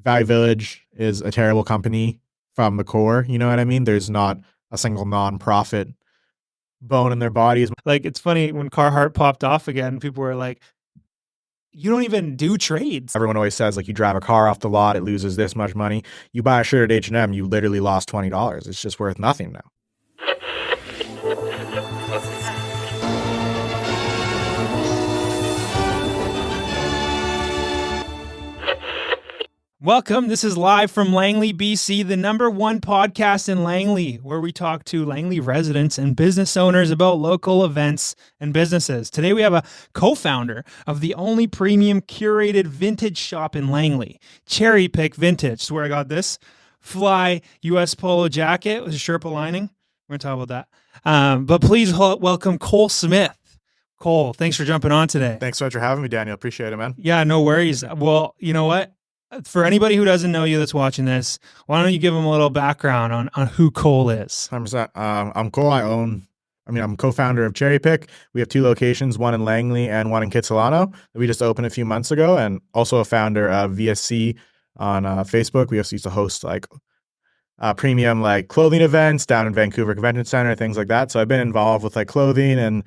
Value Village is a terrible company from the core. You know what I mean? There's not a single non-profit bone in their bodies. Like, it's funny when Carhartt popped off again, people were like, you don't even do trades. Everyone always says, like, you drive a car off the lot, it loses this much money. You buy a shirt at H&M, you literally lost $20. It's just worth nothing now. Welcome. This is live from Langley BC, the #1 podcast in Langley, where we talk to Langley residents and business owners about local events and businesses. Today we have a co-founder of the only premium curated vintage shop in Langley, Cherry Pick Vintage. Swear I got this. Fly US polo jacket with a Sherpa lining. We're going to talk about that. But please welcome Cole Smith. Cole, thanks for jumping on today. Thanks so much for having me, Daniel. Appreciate it, man. Yeah, no worries. Well, you know what? For anybody who doesn't know you that's watching this, why don't you give them a little background on who Cole is? 100%. I'm Cole. I'm co-founder of Cherry Pick. We have 2 locations, one in Langley and one in 𝐏𝐡𝐨𝐧𝐞 that we just opened a few months ago, and also a founder of VSC on Facebook. We also used to host like premium like clothing events down in Vancouver Convention Center, things like that. So I've been involved with like clothing and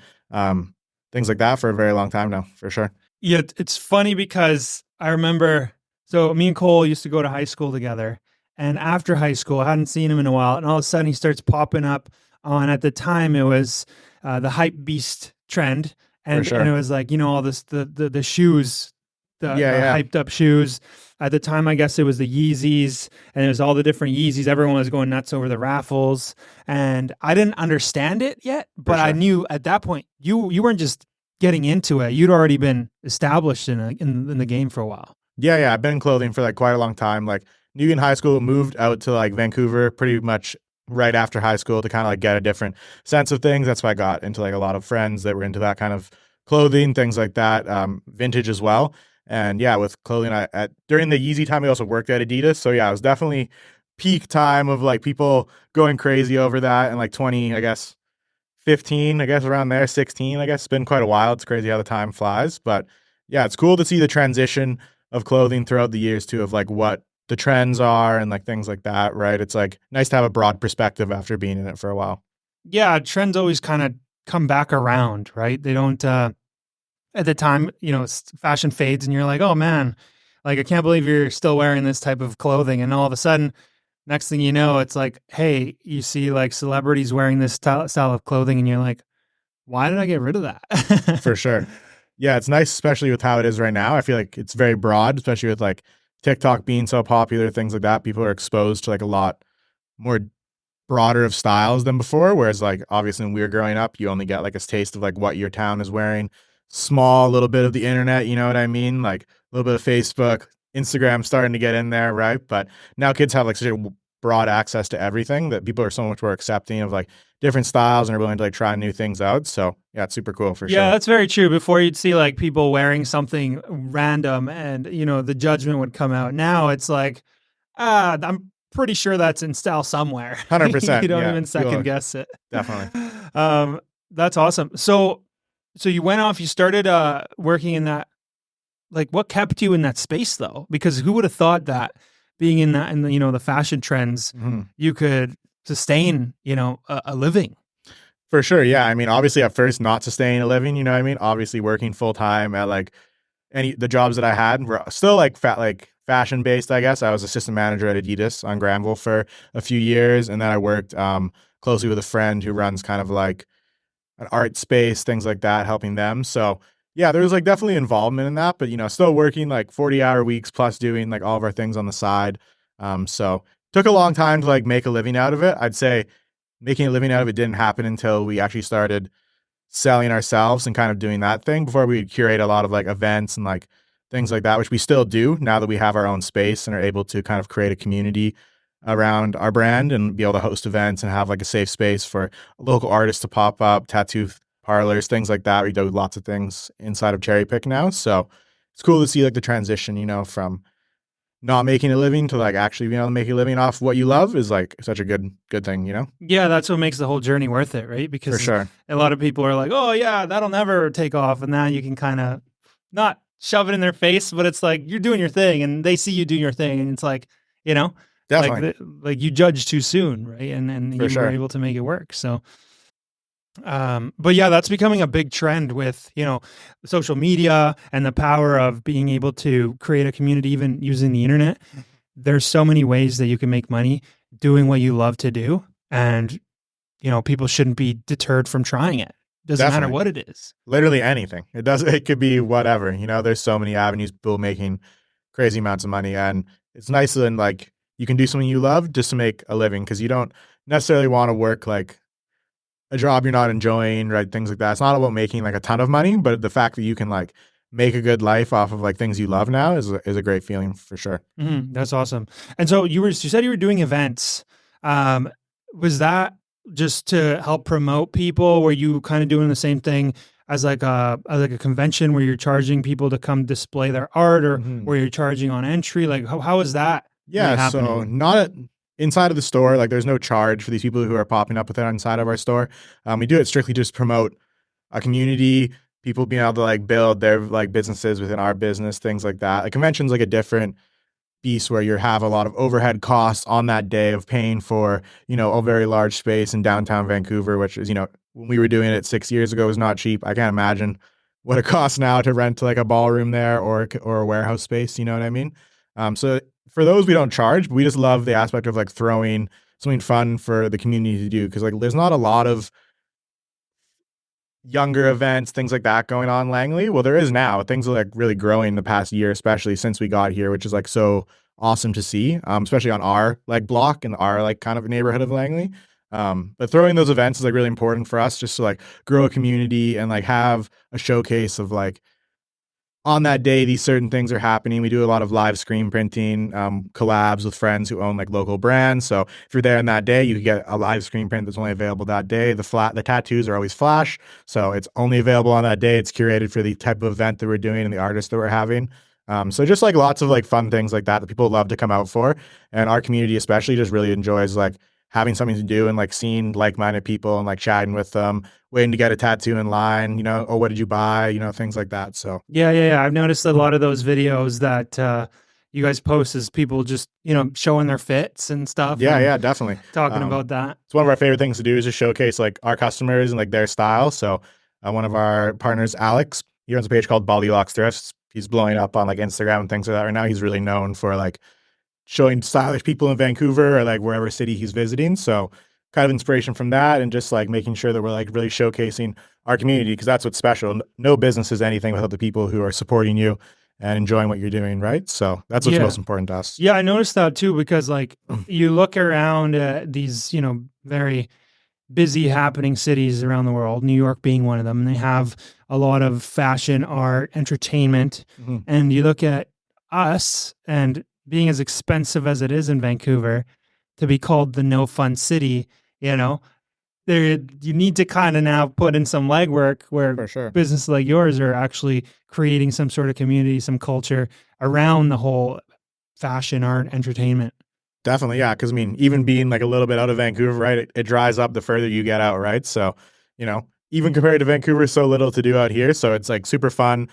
things like that for a very long time now, for sure. Yeah, it's funny because I remember... So me and Cole used to go to high school together, and after high school, I hadn't seen him in a while, and all of a sudden he starts popping up on, at the time it was the hype beast trend, and, sure. and it was like, you know, all this, the shoes, the hyped up shoes. At the time, I guess it was the Yeezys, and it was all the different Yeezys. Everyone was going nuts over the raffles, and I didn't understand it yet, but I knew at that point, you weren't just getting into it. You'd already been established in the game for a while. Yeah. I've been in clothing for like quite a long time. Like knew in high school, moved out to like Vancouver pretty much right after high school to kind of like get a different sense of things. That's why I got into like a lot of friends that were into that kind of clothing, things like that, vintage as well. And yeah, with clothing, during the Yeezy time, I also worked at Adidas. So yeah, it was definitely peak time of like people going crazy over that. And like 15, around there, 16, it's been quite a while. It's crazy how the time flies. But yeah, it's cool to see the transition of clothing throughout the years too, of like what the trends are and like things like that, right? It's like nice to have a broad perspective after being in it for a while. Yeah, trends always kind of come back around, right? They don't, at the time, you know, fashion fades and you're like, oh man, like I can't believe you're still wearing this type of clothing. And all of a sudden, next thing you know, it's like, hey, you see like celebrities wearing this style of clothing and you're like, why did I get rid of that? For sure. Yeah, it's nice, especially with how it is right now. I feel like it's very broad, especially with like TikTok being so popular, things like that. People are exposed to like a lot more broader of styles than before. Whereas like obviously when we were growing up, you only get like a taste of like what your town is wearing. Small little bit of the internet, you know what I mean? Like a little bit of Facebook, Instagram starting to get in there, right? But now kids have like such a broad access to everything that people are so much more accepting of like different styles and are willing to like try new things out. So yeah, it's super cool for sure. Yeah, that's very true. Before you'd see like people wearing something random and, you know, the judgment would come out. Now it's like, I'm pretty sure that's in style somewhere. 100%. You don't even second guess it. Definitely. That's awesome. So you went off, you started working in that. Like what kept you in that space though? Because who would have thought that being in that, you know, the fashion trends, you could sustain, you know, a living. For sure. Yeah. I mean, obviously at first not sustaining a living, you know what I mean? Obviously working full time at like the jobs that I had were still like fashion based, I guess. I was assistant manager at Adidas on Granville for a few years. And then I worked closely with a friend who runs kind of like an art space, things like that, helping them. So yeah, there was like definitely involvement in that, but you know, still working like 40-hour weeks plus doing like all of our things on the side. So took a long time to like make a living out of it. I'd say making a living out of it didn't happen until we actually started selling ourselves and kind of doing that thing. Before we would curate a lot of like events and like things like that, which we still do now that we have our own space and are able to kind of create a community around our brand and be able to host events and have like a safe space for local artists to pop up, tattoo parlors, things like that. We do lots of things inside of Cherry Pick now. So it's cool to see like the transition, you know, from not making a living to like actually being able to make a living off what you love is like such a good thing, you know? Yeah, that's what makes the whole journey worth it, right? Because for sure. A lot of people are like, oh yeah, that'll never take off. And now you can kind of not shove it in their face, but it's like you're doing your thing and they see you doing your thing, and it's like, you know, Definitely. like you judged too soon, right? And For you were sure. able to make it work. So but yeah, that's becoming a big trend with, social media and the power of being able to create a community even using the internet. There's so many ways that you can make money doing what you love to do. And, people shouldn't be deterred from trying it. Doesn't matter Definitely. what it is. Literally anything. It could be whatever. There's so many avenues, people making crazy amounts of money. And it's nice when like you can do something you love just to make a living, because you don't necessarily want to work like a job you're not enjoying, right? Things like that. It's not about making like a ton of money, but the fact that you can like make a good life off of like things you love now is a great feeling for sure. That's awesome. And so you said you were doing events. Was that just to help promote people? Were you kind of doing the same thing as like a convention where you're charging people to come display their art, or where you're charging on entry? Like how is that Yeah, happening? so not inside of the store. Like, there's no charge for these people who are popping up with it inside of our store. We do it strictly just promote a community, people being able to like build their like businesses within our business, things like that. A convention's like a different beast where you have a lot of overhead costs on that day of paying for, a very large space in downtown Vancouver, which is, when we were doing it 6 years ago, was not cheap. I can't imagine what it costs now to rent like a ballroom there or a warehouse space. You know what I mean? So for those, we don't charge, but we just love the aspect of like throwing something fun for the community to do. Cause like there's not a lot of younger events, things like that going on in Langley. Well, there is now. Things are like really growing the past year, especially since we got here, which is like so awesome to see, especially on our like block and our like kind of neighborhood of Langley. But throwing those events is like really important for us just to like grow a community and like have a showcase of like, on that day, these certain things are happening. We do a lot of live screen printing, collabs with friends who own like local brands. So if you're there on that day, you can get a live screen print that's only available that day. The tattoos are always flash, so it's only available on that day. It's curated for the type of event that we're doing and the artist that we're having. So just like lots of like fun things like that people love to come out for, and our community especially just really enjoys like having something to do and like seeing like-minded people and like chatting with them, waiting to get a tattoo in line, oh, what did you buy, things like that. So yeah. I've noticed a lot of those videos that you guys post is people just, showing their fits and stuff. yeah, definitely. Talking about that. It's one of our favorite things to do is just showcase like our customers and like their style. So one of our partners, Alex, he runs a page called Thrift. He's blowing up on like Instagram and things like that right now. He's really known for like showing stylish people in Vancouver or like wherever city he's visiting. So kind of inspiration from that, and just like making sure that we're like really showcasing our community, because that's what's special. No business is anything without the people who are supporting you and enjoying what you're doing, right? So that's what's most important to us. Yeah, I noticed that too, because like you look around these, very busy happening cities around the world, New York being one of them, and they have a lot of fashion, art, entertainment. And you look at us, and being as expensive as it is in Vancouver, to be called the no fun city, there you need to kind of now put in some legwork where For sure. businesses like yours are actually creating some sort of community, some culture around the whole fashion, art, entertainment. Definitely, yeah. Because I mean, even being like a little bit out of Vancouver, right? It dries up the further you get out, right? So, even compared to Vancouver, so little to do out here. So it's like super fun to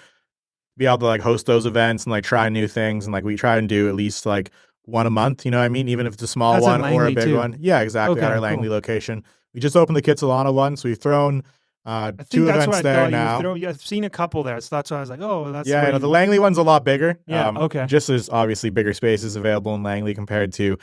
be able to like host those events and like try new things. And like we try and do at least like one a month, you know what I mean? Even if it's a small That's at one or a Langley big too. one. Yeah, exactly. Okay, At our cool. Langley location. We just opened the 𝐏𝐡𝐨𝐧𝐞 one. So we've thrown I think two that's events what I there thought now. I've seen a couple there, so that's why I was like, oh, that's Yeah, where the Langley one's a lot bigger. Yeah, okay. Just as obviously bigger spaces available in Langley compared to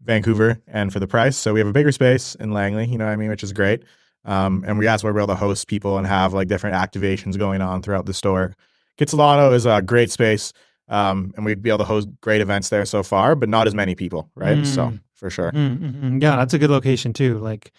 Vancouver, and for the price. So we have a bigger space in Langley, you know what I mean, which is great. And that's where we're able to host people and have like different activations going on throughout the store. 𝐏𝐡𝐨𝐴 is a great space. And we'd be able to host great events there so far, but not as many people, right? So for sure. Yeah, that's a good location too. Like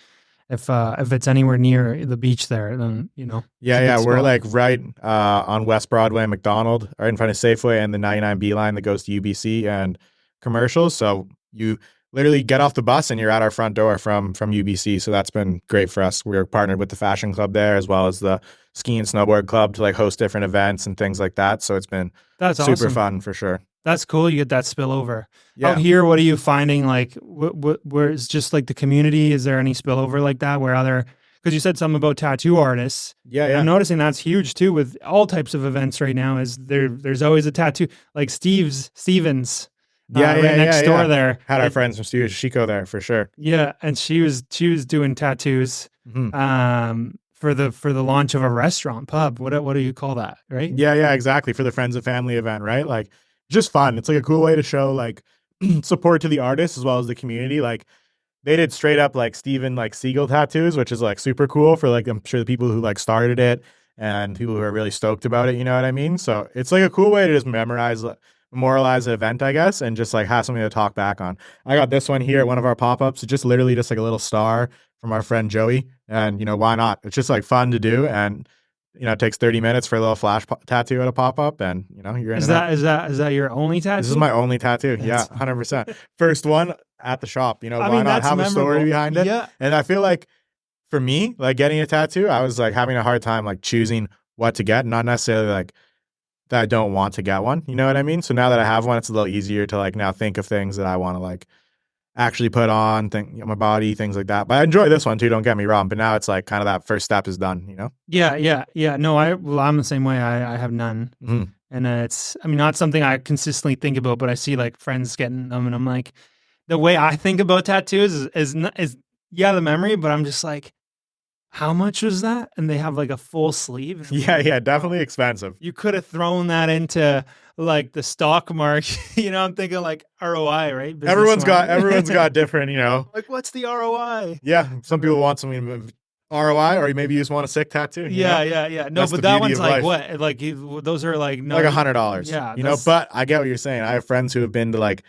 if it's anywhere near the beach there, then Yeah, it's a good we're spot. like right on West Broadway and McDonald, right in front of Safeway and the 99B line that goes to UBC and commercials. So you literally get off the bus and you're at our front door from UBC. So that's been great for us. We're partnered with the fashion club there as well as the ski and snowboard club to like host different events and things like that. So it's been That's super awesome. fun for sure. That's cool. You get that spillover. Yeah. Out here, what are you finding? Like, where is just like the community? Is there any spillover like that where other because you said something about tattoo artists. Yeah, And yeah. I'm noticing that's huge too with all types of events right now. Is there's always a tattoo like Stevens, Yeah, right yeah, next yeah, door yeah. there. Had our friends from 𝐿𝐴 there for sure. Yeah, and she was doing tattoos Mhm. for the launch of a restaurant pub. What do you call that, right? Yeah, yeah, exactly. For the friends and family event, right? Like, just fun. It's like a cool way to show like support to the artists as well as the community. Like, they did straight up like Steven like 𝐏𝐸𝐴𝐳 tattoos, which is like super cool for like I'm sure the people who like started it and people who are really stoked about it. You know what I mean? So it's like a cool way to just memorialize the event, I guess, and just like have something to talk back on. I got this one here at one of our pop-ups. It's just literally just like a little star from our friend Joey, and why not? It's just like fun to do, and it takes 30 minutes for a little tattoo at a pop-up, and you're in Is and out. that your only tattoo? This is my only tattoo. Yeah, That's- 100%. First one at the shop. I Why mean, not that's have a story memorable. behind it? Yeah. And I feel like for me, like getting a tattoo, I was like having a hard time like choosing what to get, not necessarily like that I don't want to get one. You know what I mean? So now that I have one, it's a little easier to like now think of things that I want to like actually put on, my body, things like that. But I enjoy this one too, don't get me wrong. But now it's like kind of that first step is done. Yeah. No, I'm the same way. I have none. Mm-hmm. And it's, I mean, not something I consistently think about, but I see like friends getting them, and I'm like, the way I think about tattoos is the memory, but I'm just like, how much was that? And they have like a full sleeve. Yeah, definitely expensive. You could have thrown that into like the stock market. I'm thinking like ROI, right? Everyone's got different, like, what's the ROI? Yeah, some people want something ROI, or maybe you just want a sick tattoo. Yeah. No, That's but the that beauty one's of like life. what? Like those are like Like $100. Yeah, But I get what you're saying. I have friends who have been to like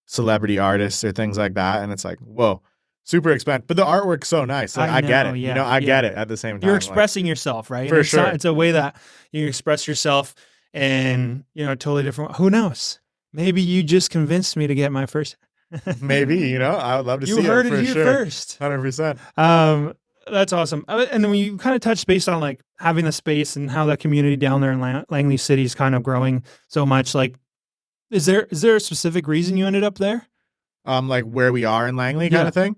celebrity artists or things like that, and it's like, whoa, super expensive. But the artwork's so nice. Like, I get it. Yeah, I get it at the same time. You're expressing yourself, right? For And sure. it's a way that you express yourself in totally different. Who knows? Maybe you just convinced me to get my first. Maybe, I would love to see it. You heard it for here sure. first. 100%. That's awesome. And then when you kind of touched based on like having the space and how that community down there in Langley City is kind of growing so much, like, is there a specific reason you ended up there? Like where we are in Langley kind of thing.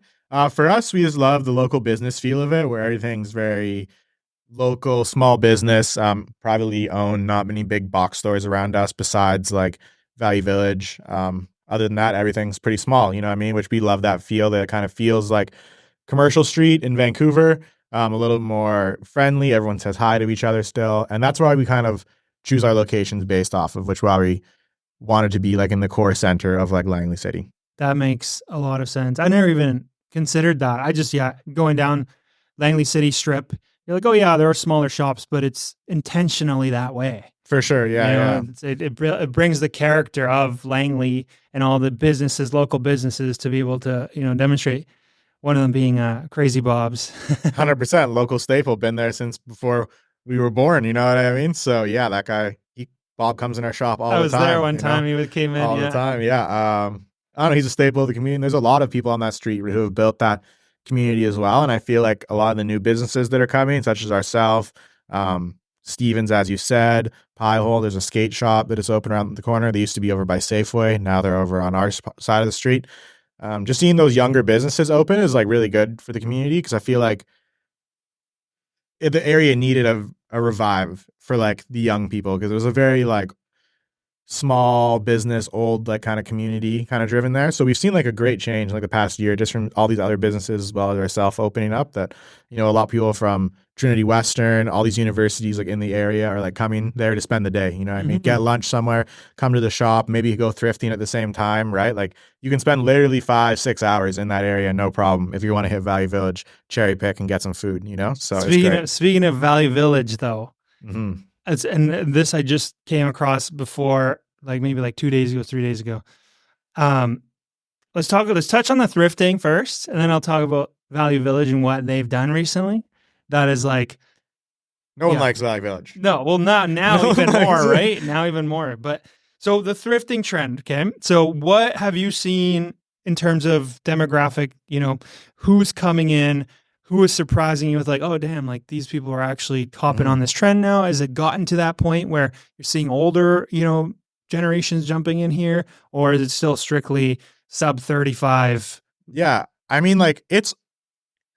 For us, we just love the local business feel of it, where everything's very local, small business, privately owned, not many big box stores around us besides like Value Village. Other than that, everything's pretty small, you know what I mean? Which we love that feel, that it kind of feels like Commercial Street in Vancouver, a little more friendly. Everyone says hi to each other still. And that's why we kind of choose our locations based off of, which why we wanted to be like in the core center of like Langley City. That makes a lot of sense. I never even considered that. I just, going down Langley City Strip, you're like, oh yeah, there are smaller shops, but it's intentionally that way. For sure, yeah. It brings the character of Langley and all the businesses, local businesses, to be able to, demonstrate. One of them being Crazy Bob's. 100% local staple, been there since before we were born, you know what I mean? So yeah, that guy, Bob comes in our shop all the time. I was there one time, he came in. All the time, yeah. I don't know, he's a staple of the community. There's a lot of people on that street who have built that community as well. And I feel like a lot of the new businesses that are coming, such as ourselves, Stevens, as you said, Pie Hole, there's a skate shop that is open around the corner. They used to be over by Safeway. Now they're over on our side of the street. Just seeing those younger businesses open is like really good for the community, because I feel like the area needed a revive for like the young people, because it was a very like small business, old like kind of community kind of driven there. So we've seen like a great change like the past year, just from all these other businesses as well as ourselves opening up, that a lot of people from Trinity Western, all these universities like in the area are like coming there to spend the day, you know what I mean? Get lunch somewhere, come to the shop, maybe go thrifting at the same time, right? Like you can spend literally 5-6 hours in that area, no problem, if you want to hit Value Village, cherry pick and get some food, So speaking of Value Village though, mm-hmm. And this I just came across before, like maybe like 2 days ago, 3 days ago. Let's touch on the thrifting first, and then I'll talk about Value Village and what they've done recently. That is like, no one likes Value Village. No, well, now even more, right? Now even more. But so the thrifting trend, okay? So what have you seen in terms of demographic, who's coming in, who is surprising you with like, oh, damn, like these people are actually hopping on this trend now? Has it gotten to that point where you're seeing older, generations jumping in here, or is it still strictly sub 35? Yeah. I mean, like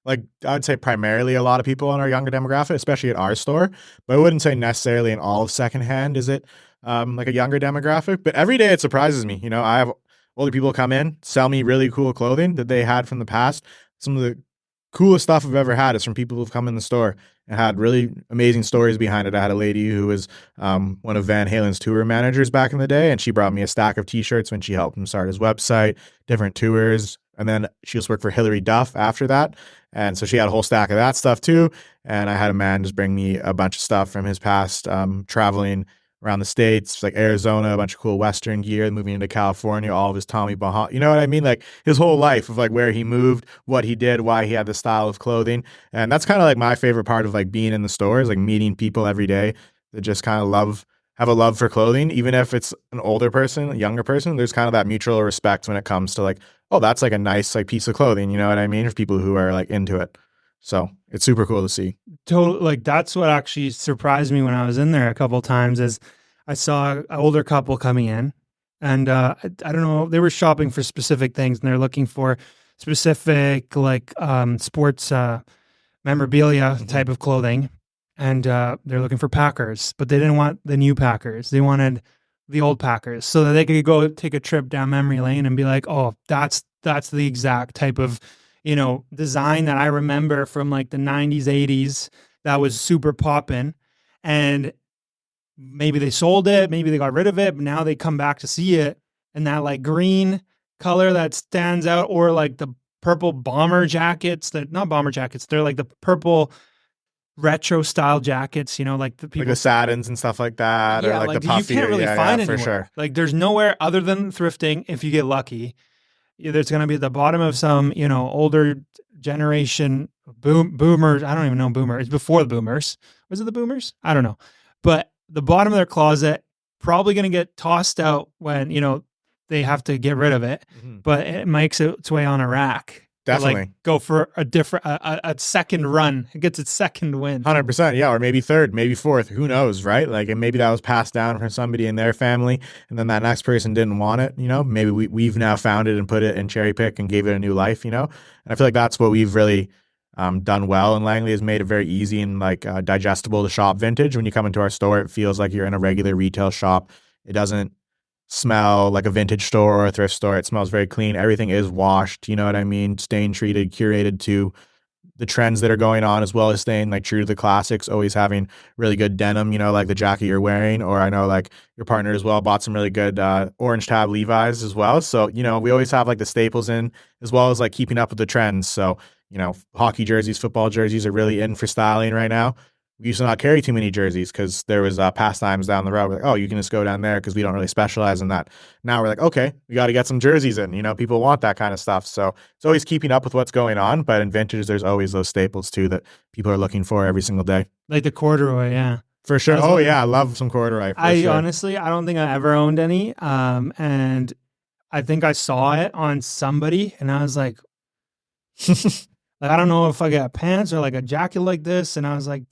like I'd say primarily a lot of people in our younger demographic, especially at our store, but I wouldn't say necessarily in all of secondhand is it like a younger demographic. But every day it surprises me. You know, I have older people come in, sell me really cool clothing that they had from the past. Some of the coolest stuff I've ever had is from people who've come in the store and had really amazing stories behind it. I had a lady who was one of Van Halen's tour managers back in the day, and she brought me a stack of t-shirts when she helped him start his website, different tours. And then she just worked for Hillary Duff after that. And so she had a whole stack of that stuff too. And I had a man just bring me a bunch of stuff from his past traveling around the States, like Arizona, a bunch of cool Western gear, moving into California, all of his Tommy Bahama, you know what I mean? Like his whole life of like where he moved, what he did, why he had the style of clothing. And that's kind of like my favorite part of like being in the store is like meeting people every day that just kind of have a love for clothing. Even if it's an older person, a younger person, there's kind of that mutual respect when it comes to like, oh, that's like a nice like piece of clothing, you know what I mean? For people who are like into it. So it's super cool to see. Totally, like that's what actually surprised me when I was in there a couple of times is I saw an older couple coming in, and I don't know, they were shopping for specific things, and they're looking for specific like sports memorabilia type of clothing, and they're looking for Packers, but they didn't want the new Packers. They wanted the old Packers, so that they could go take a trip down memory lane and be like, oh, that's the exact type of design that I remember from like the 90s, 80s that was super poppin'. And maybe they sold it, maybe they got rid of it, but now they come back to see it. And that like green color that stands out, or like the purple bomber jackets not bomber jackets, they're like the purple retro style jackets, like the people. Like the satins and stuff like that, or like the puffy. You can't really find anywhere. For sure. Like there's nowhere other than thrifting, if you get lucky. There's going to be at the bottom of some, older generation boomers. I don't even know boomers. It's before the boomers. Was it the boomers? I don't know. But the bottom of their closet, probably going to get tossed out when, they have to get rid of it. Mm-hmm. But it makes its way on a rack. Definitely. Like go for a different, a second run. It gets its second win. 100%. Yeah. Or maybe third, maybe fourth. Who knows, right? Like, and maybe that was passed down from somebody in their family, and then that next person didn't want it. Maybe we've now found it and put it in Cherry Pick and gave it a new life, And I feel like that's what we've really done well. And Langley has made it very easy and like digestible to shop vintage. When you come into our store, it feels like you're in a regular retail shop. It doesn't smell like a vintage store or a thrift store. It smells very clean. Everything is washed, you know what I mean? Stain treated, curated to the trends that are going on, as well as staying like true to the classics, always having really good denim, like the jacket you're wearing. Or I know like your partner as well bought some really good orange tab Levi's as well. So, we always have like the staples in, as well as like keeping up with the trends. So, hockey jerseys, football jerseys are really in for styling right now. We used to not carry too many jerseys because there was pastimes down the road. We're like, oh, you can just go down there because we don't really specialize in that. Now we're like, okay, we got to get some jerseys in. People want that kind of stuff. So it's always keeping up with what's going on. But in vintage, there's always those staples too that people are looking for every single day. Like the corduroy, yeah. For sure. Oh, yeah. I love some corduroy. Honestly, I don't think I ever owned any. And I think I saw it on somebody and I was like, I don't know if I got pants or like a jacket like this. And I was like,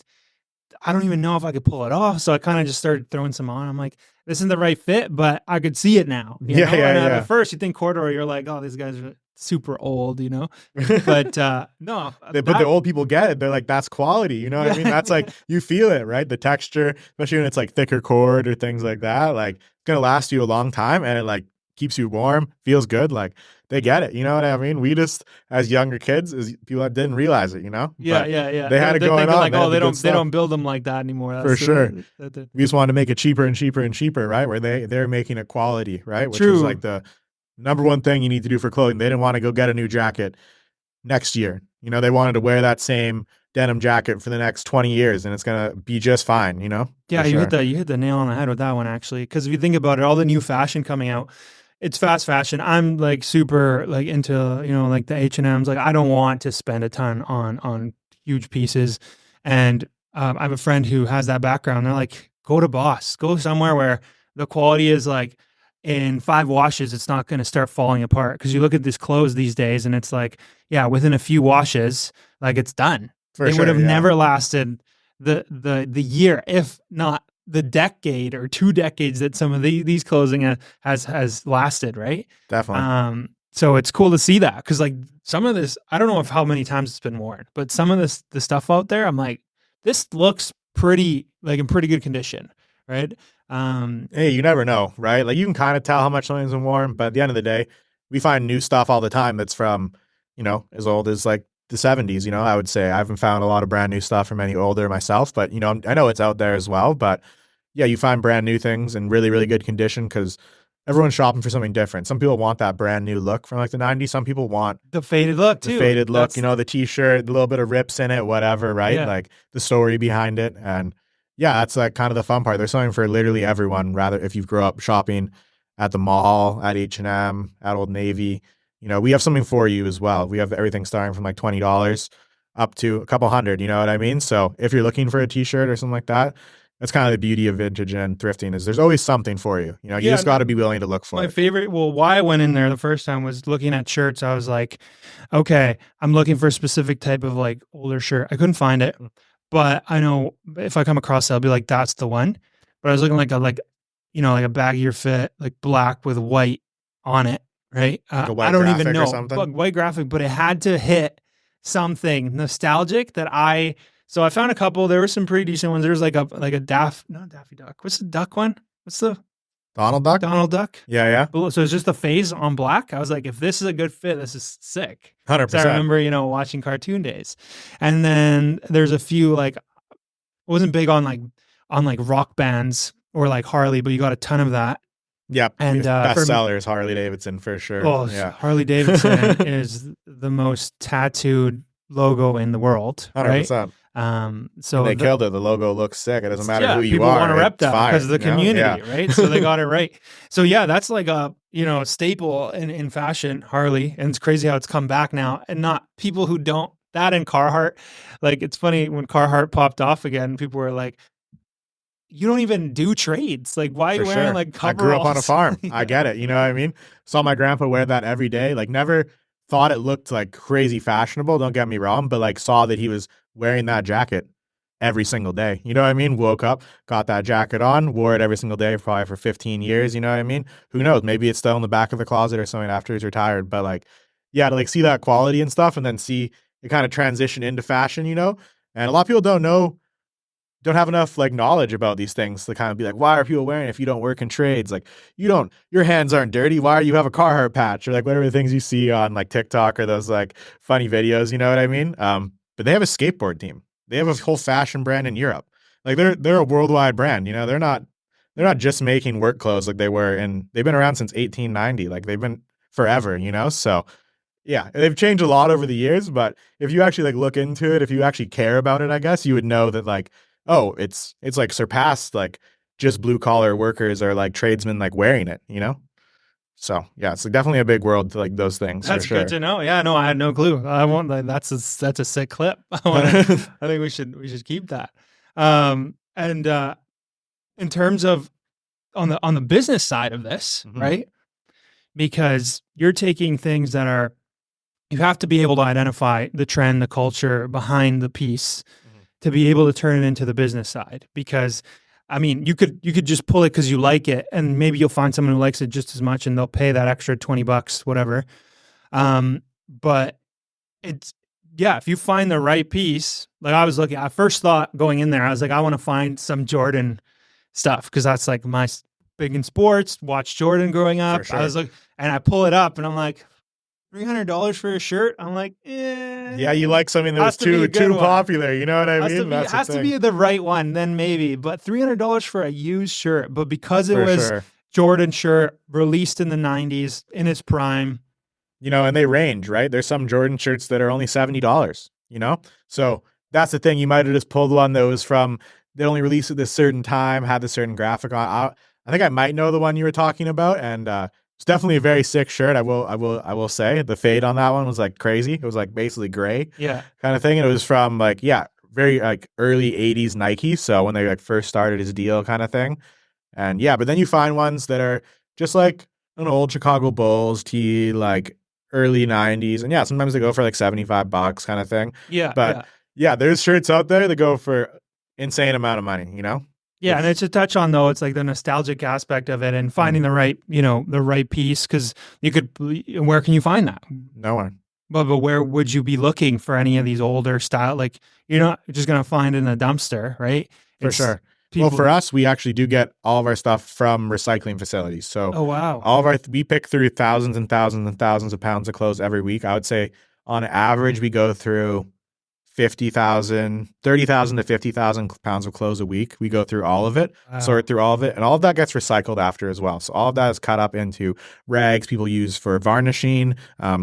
I don't even know if I could pull it off. So I kind of just started throwing some on. I'm like, this isn't the right fit, but I could see it now. Yeah. At first you think corduroy, you're like, oh, these guys are super old, But no. But the old people get it. They're like, that's quality. You know what I mean? That's like, you feel it, right? The texture, especially when it's like thicker cord or things like that. Like it's going to last you a long time, and it like keeps you warm, feels good. Like they get it. You know what I mean? We just, as younger kids, as people that didn't realize it, Yeah. They had it going on. Like, oh, they don't build them like that anymore. That's for sure. We just wanted to make it cheaper and cheaper and cheaper, right? Where they're making it quality, right? Which is like the number one thing you need to do for clothing. They didn't want to go get a new jacket next year. They wanted to wear that same denim jacket for the next 20 years, and it's going to be just fine, Yeah, you hit the nail on the head with that one, actually. Because if you think about it, all the new fashion coming out, it's fast fashion. I'm like super like into, like the H&Ms. Like I don't want to spend a ton on huge pieces. And I have a friend who has that background. They're like, go to Boss, go somewhere where the quality is like in 5 washes, it's not going to start falling apart. Because you look at these clothes these days and it's like, yeah, within a few washes, like it's done. They would have never lasted the year, if not the decade or 2 decades that some of these clothing has lasted, right? Definitely. So it's cool to see that because like some of this, I don't know how many times it's been worn, but some of the stuff out there, I'm like, this looks pretty like in pretty good condition, right? Hey, you never know, right? Like you can kind of tell how much something's been worn, but at the end of the day, we find new stuff all the time that's from, as old as like the 70s, I would say. I haven't found a lot of brand new stuff from any older myself, but I know it's out there as well. But yeah, you find brand new things in really, really good condition because everyone's shopping for something different. Some people want that brand new look from like the 90s. Some people want the faded look too. The faded look, the t-shirt, a little bit of rips in it, whatever, right? Yeah. Like the story behind it. And yeah, that's like kind of the fun part. There's something for literally everyone, rather if you grew up shopping at the mall, at H&M, at Old Navy, we have something for you as well. We have everything starting from like $20 up to a couple hundred, you know what I mean? So if you're looking for a t-shirt or something like that, that's kind of the beauty of vintage and thrifting is there's always something for you. You just got to be willing to look for it. Why I went in there the first time was looking at shirts. I was like, okay, I'm looking for a specific type of like older shirt. I couldn't find it, but I know if I come across it, I'll be like, that's the one. But I was looking like a baggier fit, like black with white on it, right? Like a white I don't even know, white graphic, but it had to hit something nostalgic So I found a couple. There were some pretty decent ones. There was not Daffy Duck. What's the duck one? What's the Donald Duck? Donald Duck. Yeah. So it's just a phase on black. I was like, if this is a good fit, this is sick. 100%. So I remember, watching Cartoon Days, and then there's a few like, I wasn't big on like rock bands or like Harley, but you got a ton of that. Yep. And best seller is Harley Davidson for sure. Oh, yeah. Harley Davidson is the most tattooed logo in the world. 100%. Right? So they killed it. The logo looks sick. It doesn't matter who you people are. People want to rep that because of the community, right? So they got it right. So yeah, that's like a staple in fashion, Harley, and it's crazy how it's come back now, and not people who don't. That and Carhartt, like it's funny when Carhartt popped off again, people were like, "You don't even do trades. Like, why are you wearing like coveralls?" I grew up on a farm. I get it. You know what I mean? Saw my grandpa wear that every day. Like, never thought it looked like crazy fashionable. Don't get me wrong, but like saw that he was wearing that jacket every single day. You know what I mean? Woke up, got that jacket on, wore it every single day, probably for 15 years. You know what I mean? Who knows? Maybe it's still in the back of the closet or something after he's retired. But like, yeah, to like see that quality and stuff and then see it kind of transition into fashion, And a lot of people don't have enough like knowledge about these things to kind of be like, why are people wearing it if you don't work in trades? Like your hands aren't dirty. Why do you have a Carhartt patch or like whatever the things you see on like TikTok or those like funny videos, you know what I mean? But they have a skateboard team. They have a whole fashion brand in Europe. Like they're a worldwide brand, they're not just making work clothes like they were, and they've been around since 1890. Like they've been forever, So yeah, they've changed a lot over the years, but if you actually like look into it, if you actually care about it, I guess you would know that like, oh, it's like surpassed like just blue collar workers or like tradesmen like wearing it, So yeah, it's definitely a big world to like those things. That's for sure. Good to know. Yeah, no, I had no clue. I won't. That's a sick clip. I think we should keep that. And in terms of on the business side of this, right? Because you're taking things that you have to be able to identify the trend, the culture behind the piece to be able to turn it into the business side. Because I mean, you could just pull it because you like it, and maybe you'll find someone who likes it just as much, and they'll pay that extra $20, whatever. But if you find the right piece, like I first thought going in there, I was like, I want to find some Jordan stuff because that's like my big in sports. Watched Jordan growing up. Sure. I was like, and I pull it up, and I'm like, $300 for a shirt. I'm like, yeah, you like something that was too popular. You know what I mean? It has to be the right one, then maybe. But $300 for a used shirt. But because it was Jordan shirt released in the 90s in its prime, and they range, right? There's some Jordan shirts that are only $70. So that's the thing. You might have just pulled one that was they only released at this certain time, had the certain graphic on. I think I might know the one you were talking about, and it's definitely a very sick shirt. I will say the fade on that one was like crazy. It was like basically gray, kind of thing. And it was from like, very like early 80s Nike. So when they like first started his deal kind of thing. And but then you find ones that are just like an old Chicago Bulls tee, like early 90s. And sometimes they go for like $75 kind of thing. But there's shirts out there that go for insane amount of money, Yeah, and it's a touch on though. It's like the nostalgic aspect of it and finding the right, the right piece because you could. Where can you find that? No one. But where would you be looking for any of these older style? Like you're not just gonna find it in a dumpster, right? For sure. Well, for us, we actually do get all of our stuff from recycling facilities. So Oh wow. all of we pick through thousands and thousands and thousands of pounds of clothes every week. I would say on average, we go through 30,000 to 50,000 pounds of clothes a week. We go through all of it, sort through all of it, and all of that gets recycled after as well. So all of that is cut up into rags people use for varnishing,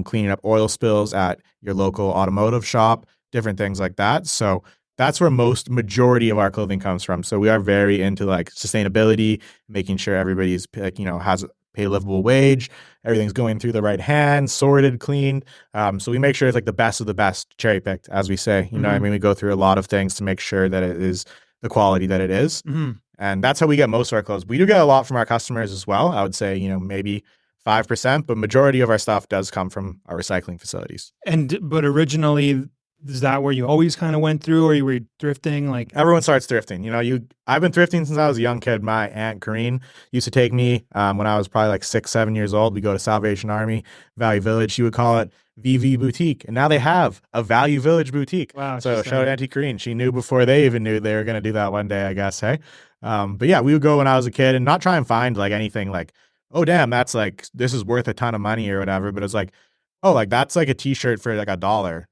cleaning up oil spills at your local automotive shop, different things like that. So that's where majority of our clothing comes from. So we are very into like sustainability, making sure everybody's has paid a livable wage, everything's going through the right hands, sorted, cleaned. So we make sure it's like the best of the best, cherry picked, as we say. You know what I mean? We go through a lot of things to make sure that it is the quality that it is. And that's how we get most of our clothes. We do get a lot from our customers as well. I would say, maybe 5%, but majority of our stuff does come from our recycling facilities. But originally, is that where you always kind of went through, or you were thrifting? Like everyone starts thrifting. I've been thrifting since I was a young kid. My aunt Corrine used to take me when I was probably like 6, 7 years old. We go to Salvation Army, Value Village. She would call it VV Boutique, and now they have a Value Village boutique. Wow! So shout out Auntie Corrine. She knew before they even knew they were going to do that one day, I guess. Hey, but yeah, we would go when I was a kid and not try and find like anything like, oh damn, that's like this is worth a ton of money or whatever. But it's like, oh, like that's like a T-shirt for like $1.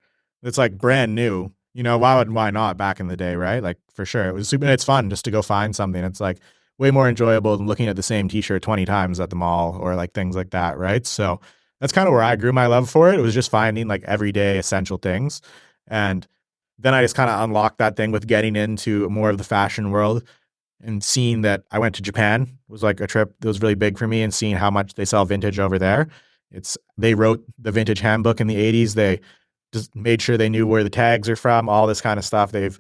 It's like brand new. Why not back in the day, right? Like for sure. It was super, it's fun just to go find something. It's like way more enjoyable than looking at the same t-shirt 20 times at the mall or like things like that, right? So that's kind of where I grew my love for it. It was just finding like everyday essential things. And then I just kind of unlocked that thing with getting into more of the fashion world and seeing that I went to Japan. It was like a trip that was really big for me, and seeing how much they sell vintage over there. They wrote the vintage handbook in the 80s. They just made sure they knew where the tags are from, all this kind of stuff. They've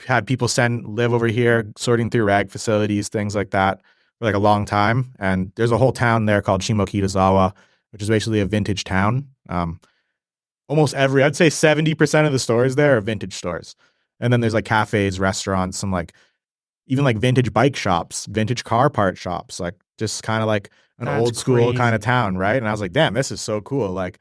had people live over here, sorting through rag facilities, things like that for like a long time. And there's a whole town there called 𝐏𝐻𝐡𝐨𝐧𝐞, which is basically a vintage town. I'd say 70% of the stores there are vintage stores. And then there's like cafes, restaurants, some like even like vintage bike shops, vintage car part shops, like just kind of like an old school kind of town, right? And I was like, damn, this is so cool. Like,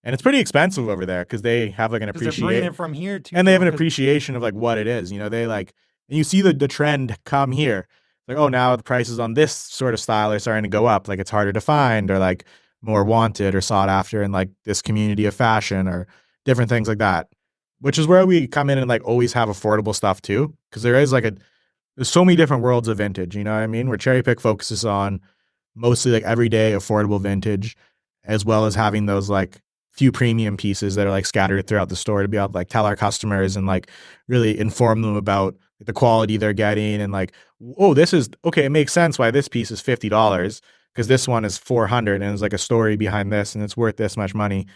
and it's pretty expensive over there because they have like an appreciation from here too, and they have an appreciation of like what it is. They like, and you see the trend come here. Like, oh, now the prices on this sort of style are starting to go up. Like it's harder to find or like more wanted or sought after in like this community of fashion or different things like that, which is where we come in and like always have affordable stuff too. Cause there's so many different worlds of vintage, you know what I mean? Where Cherry Pick focuses on mostly like everyday affordable vintage, as well as having those like few premium pieces that are like scattered throughout the store to be able to like tell our customers and like really inform them about the quality they're getting and like, oh, this is okay. It makes sense why this piece is $50 because this one is $400 and there's like a story behind this and it's worth this much money.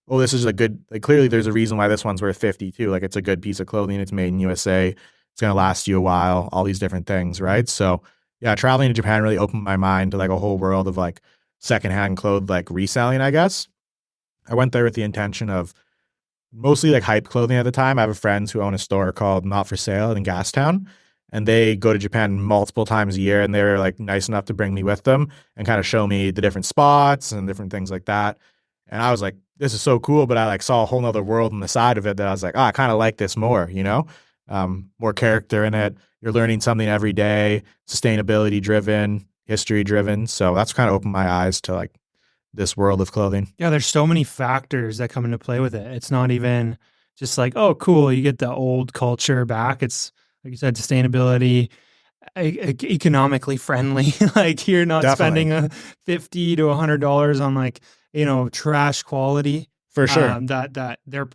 Oh, this is a good, like clearly there's a reason why this one's worth 50 too. Like it's a good piece of clothing. It's made in USA. It's going to last you a while, all these different things. Right. So yeah, traveling to Japan really opened my mind to like a whole world of like secondhand clothes, like reselling, I guess. I went there with the intention of mostly like hype clothing at the time. I have friends who own a store called Not For Sale in Gastown, and they go to Japan multiple times a year, and they're like nice enough to bring me with them and kind of show me the different spots and different things like that. And I was like, this is so cool, but I like saw a whole nother world on the side of it that I was like, I kind of like this more, more character in it. You're learning something every day, sustainability driven, history driven. So that's kind of opened my eyes to like this world of clothing. Yeah, there's so many factors that come into play with it. It's not even just like, oh, cool, you get the old culture back. It's like you said, sustainability, economically friendly. Like you're not spending $50 to $100 on like, trash quality. For sure. That they're,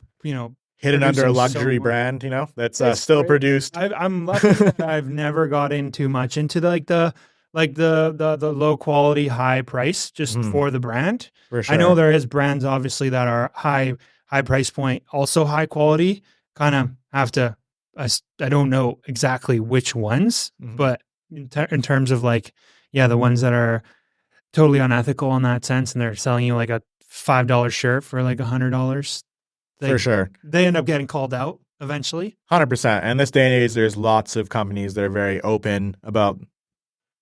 hidden under a luxury brand, that's still produced. I'm lucky that I've never got too much into the low quality, high price just for the brand. For sure. I know there is brands obviously that are high price point, also high quality. Kind of have to, I don't know exactly which ones, but in terms of like, yeah, the ones that are totally unethical in that sense, and they're selling you like a $5 shirt for like $100. For sure. They end up getting called out. eventually. 100%. And this day and age, there's lots of companies that are very open about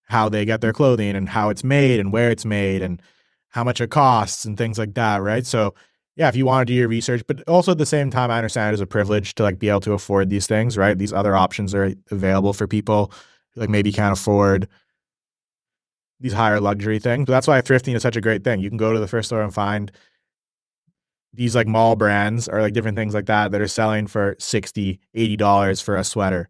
how they get their clothing and how it's made and where it's made and how much it costs and things like that, right? So yeah, if you want to do your research, but also at the same time, I understand it is a privilege to like be able to afford these things, right? These other options are available for people who like maybe can't afford these higher luxury things. But that's why thrifting is such a great thing. You can go to the thrift store and find these like mall brands or like different things like that that are selling for $60, $80 for a sweater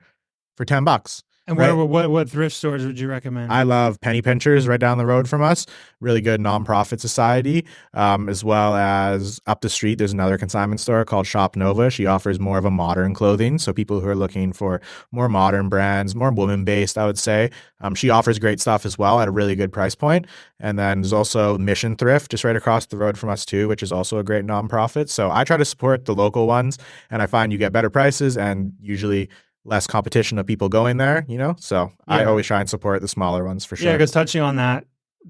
for $10. And Right. what thrift stores would you recommend? I love Penny Pinchers right down the road from us. Really good nonprofit society, as well as up the street. There's another consignment store called Shop Nova. She offers more of a modern clothing, so people who are looking for more modern brands, more woman based, I would say. She offers great stuff as well at a really good price point. And then there's also Mission Thrift just right across the road from us too, which is also a great nonprofit. So I try to support the local ones, and I find you get better prices and usually less competition of people going there, you know? So I always try and support the smaller ones for sure. Yeah, because touching on that,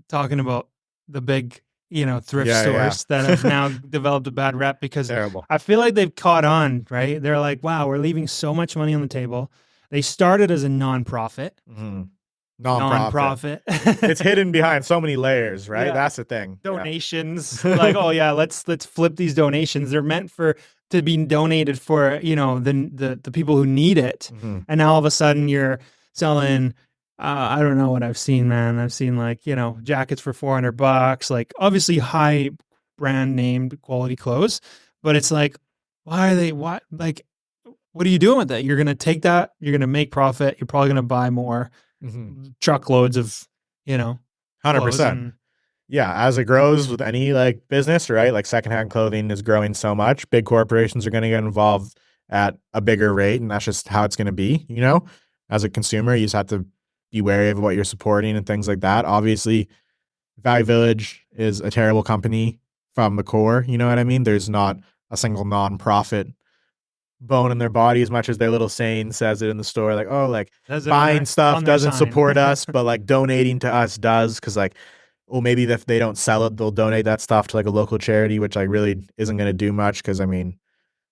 talking about the big, thrift stores that have now developed a bad rep because Terrible. I feel like they've caught on, right? They're like, wow, we're leaving so much money on the table. They started as a nonprofit. Mm-hmm. It's hidden behind so many layers, right? Yeah. That's the thing. Donations. Like, oh yeah, let's flip these donations. They're meant to be donated for, the people who need it. Mm-hmm. And now all of a sudden you're selling I don't know what I've seen, man. I've seen like, jackets for $400, like obviously high brand named quality clothes, but it's like, what are you doing with it? You're going to take that, you're going to make profit. You're probably going to buy more truckloads of, 100%. Yeah. As it grows with any like business, right? Like secondhand clothing is growing so much. Big corporations are going to get involved at a bigger rate. And that's just how it's going to be, as a consumer, you just have to be wary of what you're supporting and things like that. Obviously, Value Village is a terrible company from the core. You know what I mean? There's not a single nonprofit bone in their body as much as their little saying says it in the store. Like, oh, like buying stuff doesn't support us, but like donating to us does. Because like, well, maybe if they don't sell it, they'll donate that stuff to like a local charity, which like really isn't going to do much. Because I mean,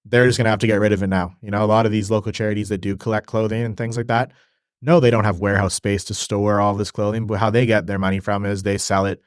they're just going to have to get rid of it now. A lot of these local charities that do collect clothing and things like that, no, they don't have warehouse space to store all this clothing, but how they get their money from is they sell it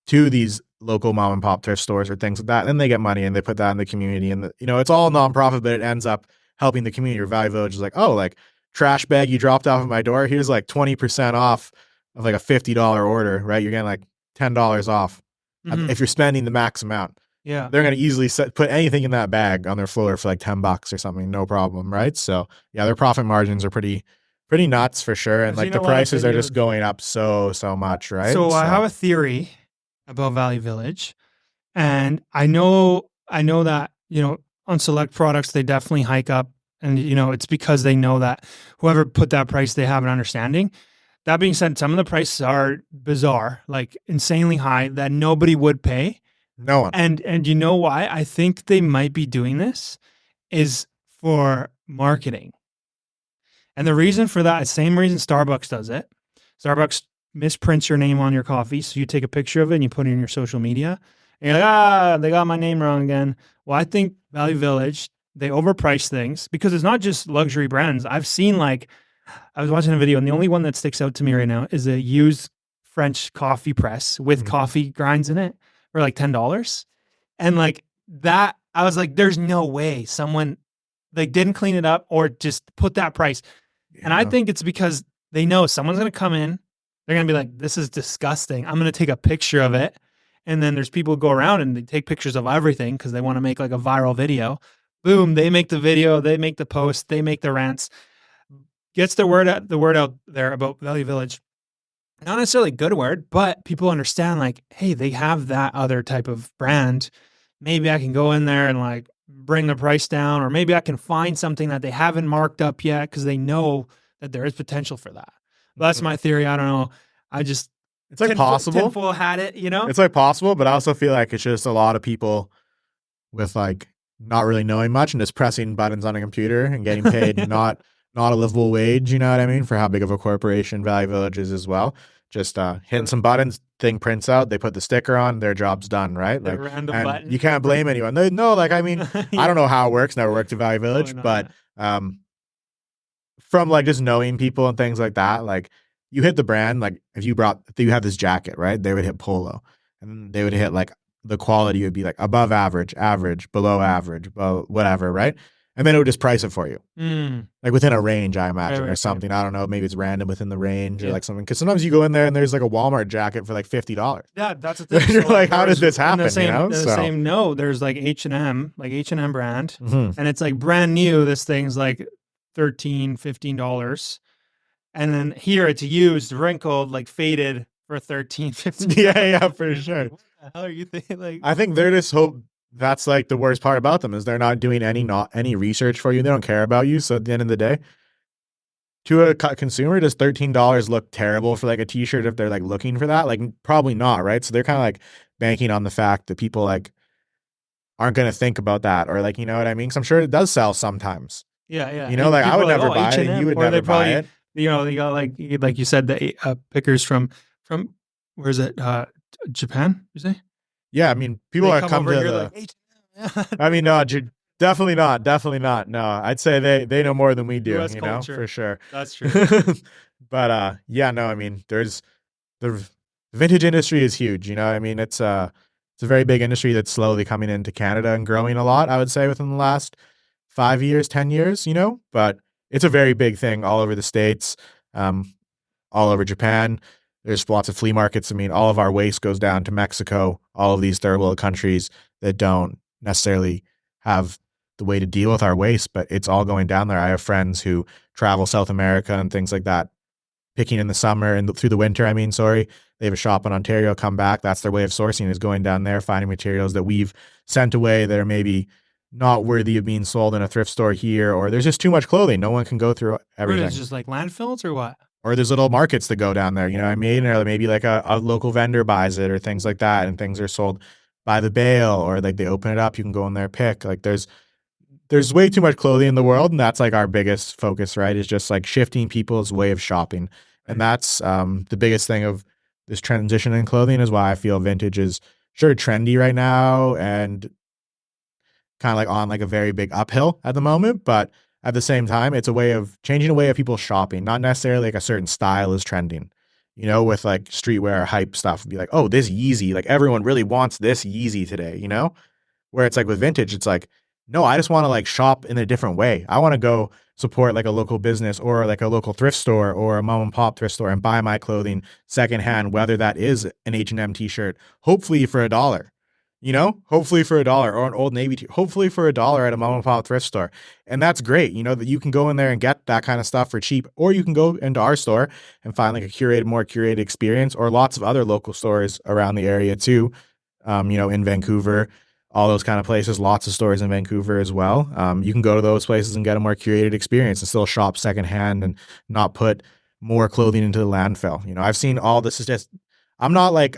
to these local mom and pop thrift stores or things like that. And they get money and they put that in the community. And, it's all nonprofit, but it ends up helping the community. Or Value Village is like, oh, like trash bag you dropped off at my door. Here's like 20% off of like a $50 order, right? You're getting like $10 off if you're spending the max amount. Yeah. They're going to easily put anything in that bag on their floor for like $10 or something. No problem. Right. So yeah, their profit margins are pretty nuts for sure. And like the prices are just going up so much, right? So I have a theory about Value Village, and I know that, on select products, they definitely hike up, and, it's because they know that whoever put that price, they have an understanding. That being said, some of the prices are bizarre, like insanely high that nobody would pay. No one. And you know why? I think they might be doing this is for marketing. And the reason for that is the same reason Starbucks does it. Starbucks misprints your name on your coffee. So you take a picture of it and you put it in your social media. And you're like, they got my name wrong again. Well, I think Value Village, they overprice things because it's not just luxury brands. I've seen I was watching a video and the only one that sticks out to me right now is a used French coffee press with coffee grinds in it for like $10. And like that, I was like, there's no way someone didn't clean it up or just put that price. Yeah. And I think it's because they know someone's going to come in. They're going to be like, this is disgusting. I'm going to take a picture of it. And then there's people who go around and they take pictures of everything because they want to make like a viral video. Boom. They make the video. They make the post. They make the rants. Gets the word out there about Value Village. Not necessarily good word, but people understand like, hey, they have that other type of brand. Maybe I can go in there and like bring the price down, or maybe I can find something that they haven't marked up yet because they know that there is potential for that. But that's my theory. I don't know. It's like possible. Tinfoil had it, It's like possible, but I also feel like it's just a lot of people with like not really knowing much and just pressing buttons on a computer and getting paid not a livable wage, you know what I mean, for how big of a corporation Value Village is as well. Just hitting some buttons, thing prints out, they put the sticker on, their job's done, right? Like, random button. You can't blame anyone. No, like, I mean, I don't know how it works, never worked at Value Village, but From like just knowing people and things like that, like you hit the brand, like if you have this jacket, right? They would hit polo, and they would hit like the quality would be like above average, average, below average, below whatever, right? And then it would just price it for you, like within a range, I imagine, or something. I don't know, maybe it's random within the range or like something. Because sometimes you go in there and there's like a Walmart jacket for like $50. Yeah, that's the thing. You're like, how did this happen? There's like H&M, brand, and it's like brand new. This thing's like $13, $15. And then here it's used, wrinkled, like faded for $13, $15. Yeah, for sure. What the hell are you thinking? Like, I think they're just that's like the worst part about them is they're not doing any research for you. They don't care about you. So at the end of the day, to a consumer, does $13 look terrible for like a t-shirt if they're like looking for that? Like probably not, right? So they're kind of like banking on the fact that people like aren't going to think about that, or like, you know what I mean? Because I'm sure it does sell sometimes. Yeah. You know, like I would never buy it. You would never buy it. You know, they got like you said, the pickers from where is it? Japan, you say? Yeah, I mean, people are come to the. Like, I mean, no, definitely not. No, I'd say they know more than we do. US you culture. know, for sure. That's true. But yeah, no, I mean, there's the vintage industry is huge. You know, I mean, it's a very big industry that's slowly coming into Canada and growing a lot. I would say within the last 5 years, 10 years. You know, but it's a very big thing all over the States, all over Japan. There's lots of flea markets. I mean, all of our waste goes down to Mexico, all of these third world countries that don't necessarily have the way to deal with our waste, but it's all going down there. I have friends who travel South America and things like that, picking in the summer and through the winter. I mean, sorry, they have a shop in Ontario, come back. That's their way of sourcing, is going down there, finding materials that we've sent away that are maybe not worthy of being sold in a thrift store here, or there's just too much clothing. No one can go through everything. It's just like landfills or what? Or there's little markets that go down there, you know what I mean? Or maybe like a local vendor buys it or things like that, and things are sold by the bale, or like they open it up, you can go in there, pick. Like there's way too much clothing in the world, and that's like our biggest focus, right? Is just like shifting people's way of shopping. And that's the biggest thing of this transition in clothing, is why I feel vintage is sure trendy right now and kind of like on like a very big uphill at the moment, but at the same time, it's a way of changing the way of people shopping. Not necessarily like a certain style is trending, you know, with like streetwear hype stuff. Be like, oh, this Yeezy, like everyone really wants this Yeezy today, you know? Where it's like with vintage, it's like, no, I just want to like shop in a different way. I want to go support like a local business or like a local thrift store or a mom and pop thrift store and buy my clothing secondhand, whether that is an H&M t-shirt, hopefully for $1. You know, hopefully for $1, or an Old Navy, hopefully for $1 at a mom and pop thrift store. And that's great. You know, that you can go in there and get that kind of stuff for cheap, or you can go into our store and find like a more curated experience, or lots of other local stores around the area too. You know, in Vancouver, all those kind of places, lots of stores in Vancouver as well. You can go to those places and get a more curated experience and still shop secondhand and not put more clothing into the landfill. You know, I've seen all this. Is just, I'm not like